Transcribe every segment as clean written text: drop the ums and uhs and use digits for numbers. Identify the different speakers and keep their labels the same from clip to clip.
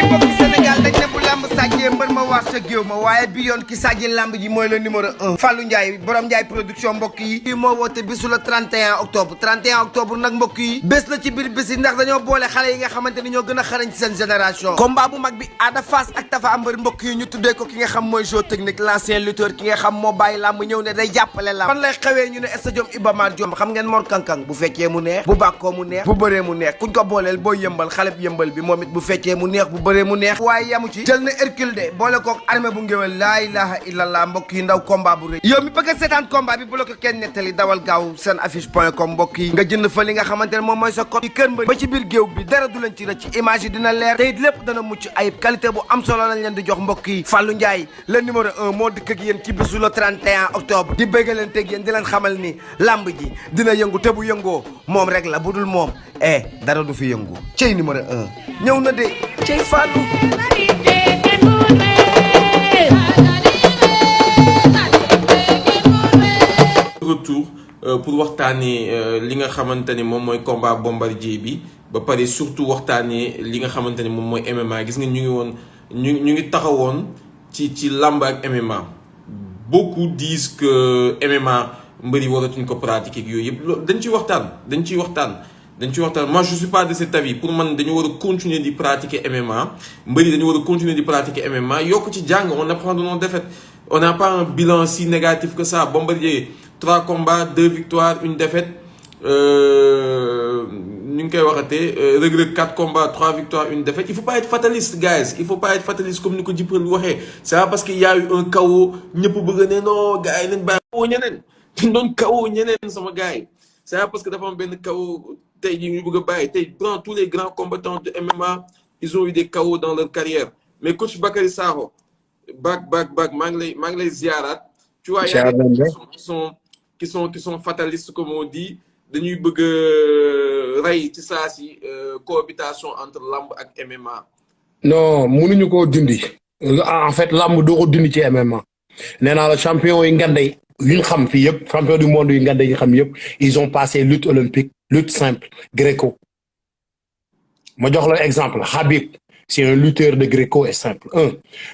Speaker 1: mbokki Sénégal dañ ne bu lamb sàjjee mbër ma waas ca géew ma waaye bi yoon ki sàjji lamb ji mooy le numéro 1 Fallou Ndiaye borom Ndiaye production mbokk yi kii moo woote bisu le 31 octobre 31 octobre nag mbokk yi bés la ci biir bés yi ndax dañoo boole xale yi nga xamante ni ñoo gën a xarañ ci seen génération combat bu mag bi Ada Fass ak Tapha Mbeur mbokk yi ñu tuddee ko ki nga xam mooy jeu technique l'ancien lutteur ki nga xam moo bàyyi lamb ñëw ne day jàppale lamb fan lay xewee ñu ne stadium Iba Mar Diop xam ngeen Mor Kankang bu fekkee mu neex bu bàkkoo mu neex bu bëree mu neex kuñ ko booleel boo yëmbal xale bi yëmbal bi moom it bu fekkee mu neex bu bëree mu neex waaye yamu ci jël na Hercule de boole kook armée bu ngéwél laa ilaha illallah mbokk yi ndaw combat bu rëy yow mi bëgg a seetaan combat bi bu la ko kenn nettali dawal gaaw seen affiche.com mbokk yi nga jënd fa li nga xamante ne moom mooy sa code yi kër mbër ba ci biir géew bi dara du leen ci rëcc image yi dina leer te it lépp dana mucc ayib qualité bu am solo lañ leen di jox mbokk yi Fallou Ndiaye le numéro 1 moo dikk ak yéen ci bisu le 31 octobre di bëgg leen teg yéen di leen xamal ni lamb ji dina yëngu te bu yëngoo moom rek la bu dul moom dara du fi yëngu cey numéro 1 ñëw na de cey Fallou
Speaker 2: retour pour waxtaanee li nga xamante ni moom mooy combat bombardier bi ba pare surtout waxtaanee li nga xamante ni moom mooy MMA gis nga ñu ngi woon ñu ngi taxawoon ci làmb ak MMA beaucoup disent que MMA mbëri waratuñ ko pratiquer ak yooyu yëpp loolu dañ ciy waxtaan moi je suis pas de cet avis pour man dañu war a continuer di pratiquer MMA mbëri dañu war a continuer di pratiquer MMA yokk ci jàng on apprend de nos défaites on n'a pas un bilan si négatif que ça. Bombardier 3 combats 2 victoires 1 défaite ñu ngi koy waxatee Reug Reug 4 combats 3 victoires 1 défaite. Il faut pas être fataliste guys, il faut pas être fataliste comme ni ko Djibril waxee. C'est pas parce qu'il y a eu un KO ñëpp bëgg ne non gars yi nañ bàyyi KO ñeneen dañ doon KO ñeneen sama gars yi. C'est pas parce que dafa am benn KO tey jii ñu bëgg a bàyyi tey dans tous les grands combattants de MMA ils ont eu des KO dans leur carrière. Mais coach Bakary Sakho back maa ngi lay ziaraat. Tu vois, il y a des gens qui sont fatalistes comme on dit dañuy bëgg rey ci saa si cohabitation entre lamb ak MMA.
Speaker 3: non mënuñu koo dindi en fait lamb doo ko dindi ci MMA nee naa la champion yi ngande yuñ xam fii yëpp champion du monde yi ngande yi xam yëpp ils ont passé lutte olympique lutte simple gréco ma jox la exemple Habib c'est un lutteur de gréco et simple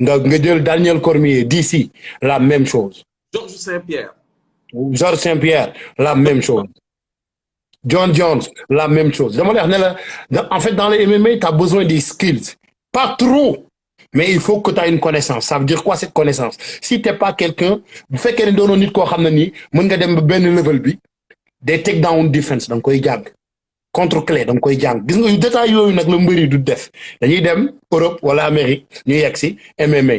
Speaker 3: nga jël Daniel Cormier d'ici la même chose.
Speaker 2: Georges
Speaker 3: Saint-Pierre la même chose. John Jones la même chose dama lay wax ne la en fait dans les MMA tu as besoin des skills pas trop mais il faut que tu aies une connaissance. Ça veut dire quoi cette connaissance? Si t'es pas quelqu'un bu fekkee ne doonoo nit koo xam ne nii mën nga dem ba benn level bi des takedown defense da nga koy jàng contre clé da nga koy jàng gis nga détail yooyu nag la mbëri du def dañuy dem Europe wala Amérique ñu yegg si MMA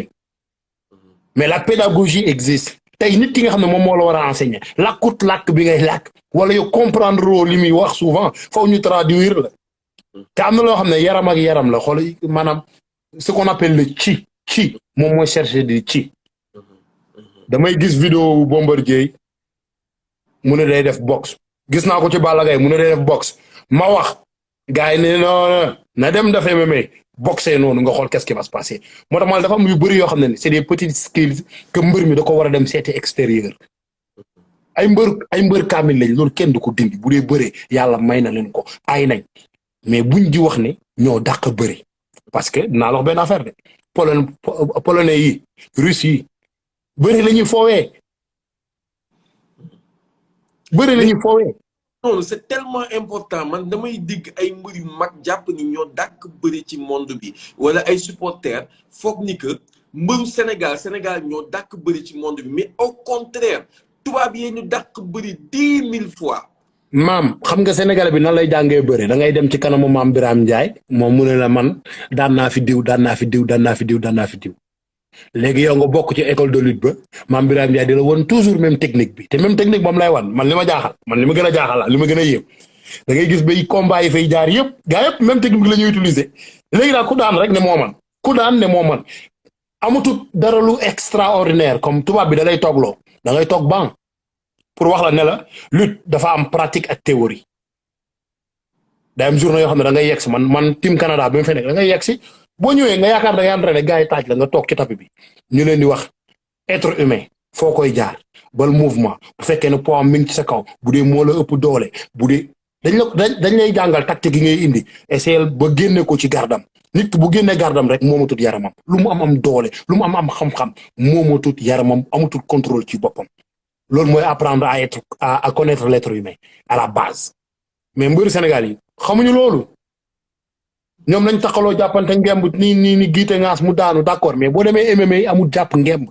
Speaker 3: mais la pédagogie existe. tey nit ki nga xam ne moom moo la war a enseigner làkkut làkk bi ngay làkk wala yow comprendre loo li muy wax souvent faw ñu traduire la te am na loo xam ne yaram ak yaram la xool maanaam ce qu'on appelle le chi moom mooy chercher di chi damay gis vidéo Bombardier mu ne day def boxe gis naa ko ci Balla Gaye mu ne day def boxe ma wax gars yi ne non na dem def MMA boxé noonu nga xool qu'est-ce qui va se passer moo tax mal dafa am yu bëri yoo xam ne c'est des petites skills que mbër mi da ko war a dem seeti extérieur ay mbër kaamil lañ loolu kenn du ko dindi bu dee bëree yàlla may na leen ko ay nañ mais buñ di wax ne ñoo dàq bëri parce que dinaa la wax benn affaire de polonais yi russe yi bëri la ñuy foowee
Speaker 2: non c'est tellement important man damay digg ay mbër yu mag jàpp ni ñoo dàq bëri ci monde bi wala ay supporters foog ni que mbëru Sénégal ñoo dàq bëri ci monde bi mais au contraire tubaab yi ñu dàq bëri 10 000 fois.
Speaker 3: maam xam nga Sénégal bi nan lay jàngee bëri da ngay dem ci kanamu maam Birame Ndiaye moom mu ne la man daan naa fi diw léegi yow nga bokk ci école de lutte ba maam Birame Ndiaye di la woon toujours même technique bi te même technique moom lay wan man li ma gën a jaaxal li ma gën a yéem da ngay gis bay combat yi fay jaar yëpp gaa yëpp même technique la ñuy utiliser léegi daal ku daan rek ne moo man amutut dara lu extraordinaire comme tubaab bi da lay toogloo da ngay toog ban pour wax la ne la lutte dafa am pratique ak théorie day am journée yoo xam ne da ngay yegg si man team Canada bi ma fay nekk da ngay yegg si boo ñëwee nga yaakaar da ngay entraîné gars yi taaj la nga toog ci tapis bi ñu leen di wax être humain foo koy jaar bal mouvement bu fekkee ne poids mi ngi ci sa kaw bu dee moo la ëpp doole bu dee dañ lay jàngal tactique yi ngay indi essayer ba génne ko ci gardam nit ki bu génnee gardam rek moomatut yaramam lu mu am doole lu mu am xam-xam moomatut yaramam amatul contrôle ci boppam loolu mooy apprendre à connaître l'être humain à la base mais mbëri Sénégal yi xamuñu loolu ñoom nañ taxaloo jàppante ngemb ni giite ngaas mu daanu d'accord mais boo demee MMA yi amul jàpp ngemb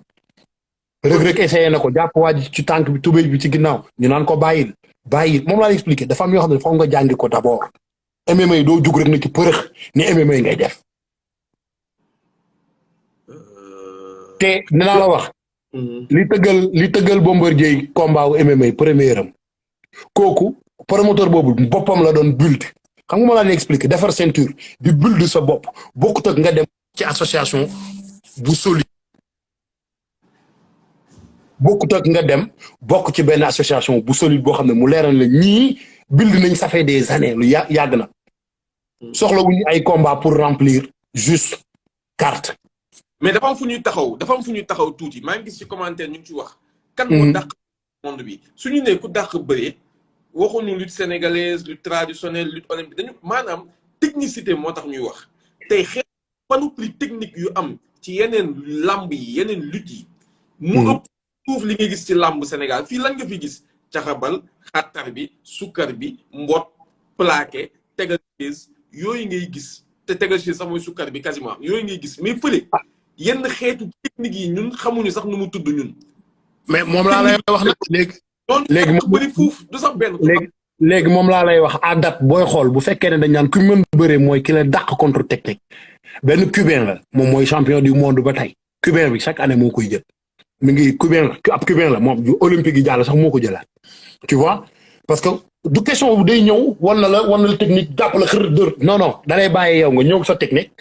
Speaker 3: Reug Reug essayé na ko jàpp waa ji ci tànk bi tubéy bi ci ginnaaw ñu naan ko bàyyil moom laa lay expliqué dafa am yoo xam ne foog nga jàngi ko d'abord MMA yi doo jug rek na ci përëx ni MMA ngay def te dinaa la wax li tëggal Bombardier combat wu MMA premier am kooku promoteur boobu boppam la doon build xam nga ma laa lay expliqué defar ceinture di build sa bopp bokkut ak nga dem ci association bu solide bokkut ak nga dem bokk ci benn association bu solide boo xam ne mu leeral la ñii build nañ ça fait des années lu yàgg na soxla wuñu ay combat pour remplir juste carte
Speaker 2: mais dafa am fu ñuy taxaw tuuti maa ngi gis ci commentaire ñu ngi ci wax kan moo dàq monde bi suñu ne ku dàq bëree waxuñu lutte sénégalaise lutte traditionnelle lutte olympique dañu maanaam technicité moo tax ñuy wax tey xeet panoplie technique yu am ci yeneen lamb yi yeneen lutte yi mu ëpp foofu li nga gis ci lamb Sénégal fii lan nga fi gis caxabal xattar bi sukkar bi mbot plaqué tegal chaise yooyu ngay gis te tegal chaise sax mooy sukkar bi quasiment yooyu ngay gis mais fële yenn xeetu technique yi ñun xamuñu sax nu mu tudd ñun
Speaker 3: mais moom laa lay wax nag léegi
Speaker 2: moom bëri fuuf du sax benn
Speaker 3: léegi moom laa lay wax à date booy xool bu fekkee ne dañ naan ku mën bëree mooy ki la dàq contre technique benn cubain la moom mooy champion du monde ba tey cubain bi chaque année moo koy jël mi ngi cubain la moom yu olympique yi jàll sax moo ko jëlaat tu vois parce que du question bu day ñëw wan na la technique jàpp la xër dër non da lay bàyyi yow nga ñëw sa technique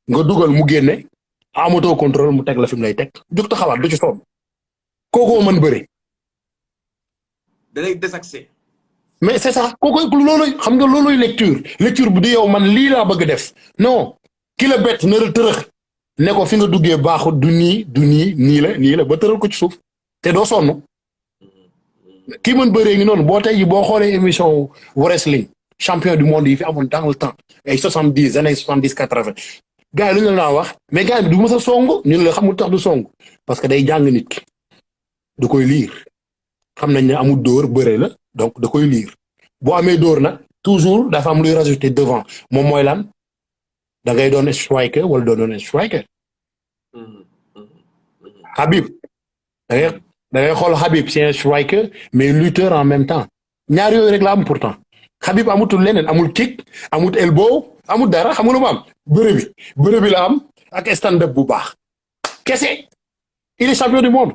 Speaker 3: nga dugal mu génne amatoo contrôle mu teg la fi mu lay teg jóg taxawaat du ci sonn kookoo mën bëre
Speaker 2: da lay désaxé
Speaker 3: mais c'est ça kooku loolu xam nga looluy lecture bu di yow man lii laa bëgg def non ki la bett na la tërëx ne ko fi nga duggee baaxut du nii la ba tëral ko ci suuf te doo sonn kii mën bëree ngi noonu boo xoolee émission wrestling champion du monde yi fi amoon dans le temps ay 70 années 70 80 gars yi lu ñu la wax mais gars yi du mës a song ñun la xamul tax du song parce que day jàng nit ki du koy liir xam nañ ne amul dóor bëre la donc da koy liir boo amee dóor nag toujours dafa am luy rajouter devant moom mooy lan da ngay doon striker wala doo doon striker Habib da ngay xool Habib c'est un striker mais lutteur en même temps ñaar yooyu rek la am pourtant Habib amutul leneen amul kick amul elbow amul dara xamul lu am bëre bi la am ak stand-up bu baax kese il est champion du monde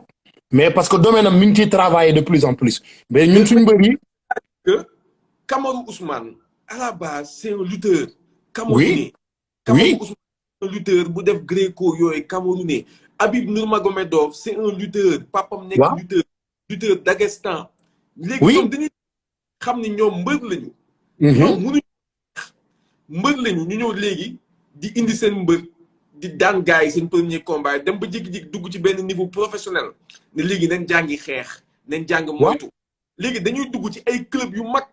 Speaker 3: mais parce que domaine am mi ngi ciy travailler de plus en plus mais ñun suñu mbër yi
Speaker 2: que Kamaru Ousmane à la base c'est un lutteur
Speaker 3: oui
Speaker 2: Kamaru Ousmane c'est un lutteur bu def gréco yooyu camerounais Habib Nurmagomedov c'est un lutteur papam nekk lutteur d'Daghestan léegi ñoom dañuy xam ne ñoom mbër lañu ñoom mënuñu mbër lañu ñu ñëw léegi di indi seen mbër di daan gars yi seen premier combat dem ba jékki-jékki dugg ci benn niveau professionnel ne léegi nañ jàngi xeex nañ jàng moytu léegi dañuy dugg ci ay club yu mag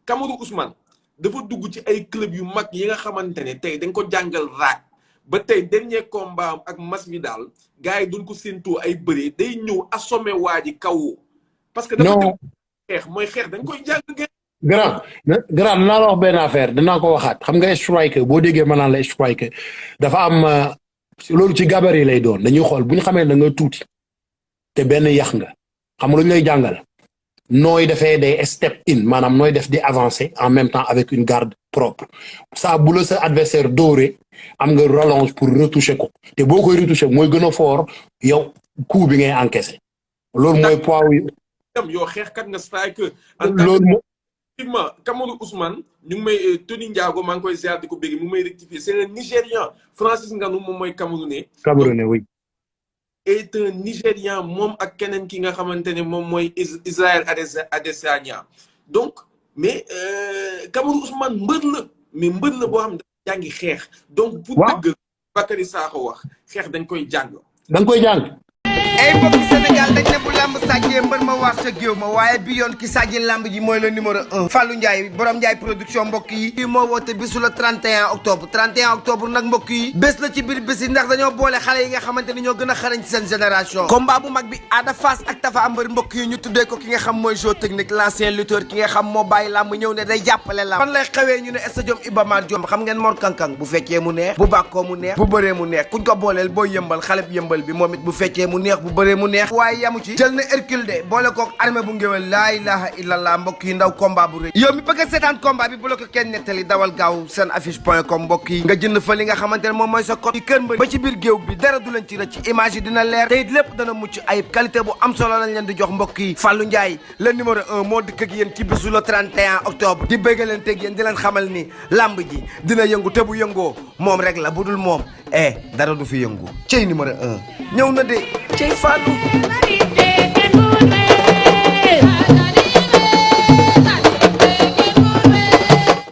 Speaker 2: Kamaru Ousmane dafa dugg ci ay club yu mag yi nga xamante ne tey dañ ko jàngal raak ba tey dernier combat ak Masvidal gars yi duñ ko séentoo ay bëree day ñëw assommé waa ji kawoo parce que dafa dem xeex mooy xeex dañ koy jàng
Speaker 3: grand dinaa la wax benn affaire dinaa ko waxaat xam nga striker boo déggee ma naan la striker dafa am loolu ci gabarit lay doon dañuy xool bu ñu xamee da nga tuuti te benn yax nga xam nga lu ñu lay jàngal nooy defee day step in maanaam nooy def di avancer en même temps avec une garde propre ça bu la sa adversaire dóore am nga rallonge pour retoucher ko te boo koy retoucher mooy gën a fort yow coup bi ngay encaisser loolu mooy poids wi
Speaker 2: yow xeexkat nga striker
Speaker 3: loolu
Speaker 2: effectivement Kamaru Ousmane ñu ngi may Tony Ndiago maa ngi koy ziar di ko bëgg mu may rectifier c'est un Nigérian Francis Ngannou moom mooy camerounais
Speaker 3: oui
Speaker 2: est un Nigérian moom ak keneen ki nga xamante ne moom mooy Israël Adesanya donc mais Kamaru Ousmane mbër la mais mbër la boo xam ne dafa jàngi xeex donc pour dëgg Bakary Sakho wax xeex dañ koy jàng
Speaker 1: ay mbokki Sénégal dañ ne bu lamb sàjjee mbër ma waas ca géew ma waaye bi yoon ki sàjji lamb ji mooy le numéro 1 Fallou Ndiaye borom Ndiaye production mbokk yi kii moo woote bisu le 31 octobre 31 octobre nag mbokk yi bés la ci biir bés yi ndax dañoo boole xale yi nga xamante ni ñoo gën a xarañ ci seen génération combat bu mag bi Ada Fass ak Tafa Mbër mbokk yi ñu tuddee ko ki nga xam mooy jeu technique l'ancien lutteur ki nga xam moo bàyyi lamb ñëw ne day jàppale lamb fan lay xewee ñu ne stadium Iba Mar Diop xam ngeen Mor Kankang bu fekkee mu neex bu bàkkoo mu neex bu bëree mu neex kuñ ko booleel boo yëmbal xale bi yëmbal bi moom it bu fekkee mu neex bu bëree mu neex waaye yamu ci jël na Hercule de boole kook armée bu ngéwél laa ilaha illallah mbokk yi ndaw combat bu rëy yow mi bëgg a seetaan combat bi bu la ko kenn nettali dawal gaaw seen affiche.com mbokk yi nga jënd fa li nga xamante ne moom mooy sa code yi kër mbëri ba ci biir géew bi dara du leen ci rëcc image yi dina leer te it lépp dana mucc ayib qualité bu am solo lañ leen di jox mbokk yi Fallou Ndiaye le numéro 1 moo dëkk ak yéen ci bisu le 31 octobre di bëgg leen teg yéen di leen xamal ni lamb ji dina yëngu te bu yëngoo moom rek la bu dul moom dara du fi yëngu cey numéro 1 ñëw na de cey Fallou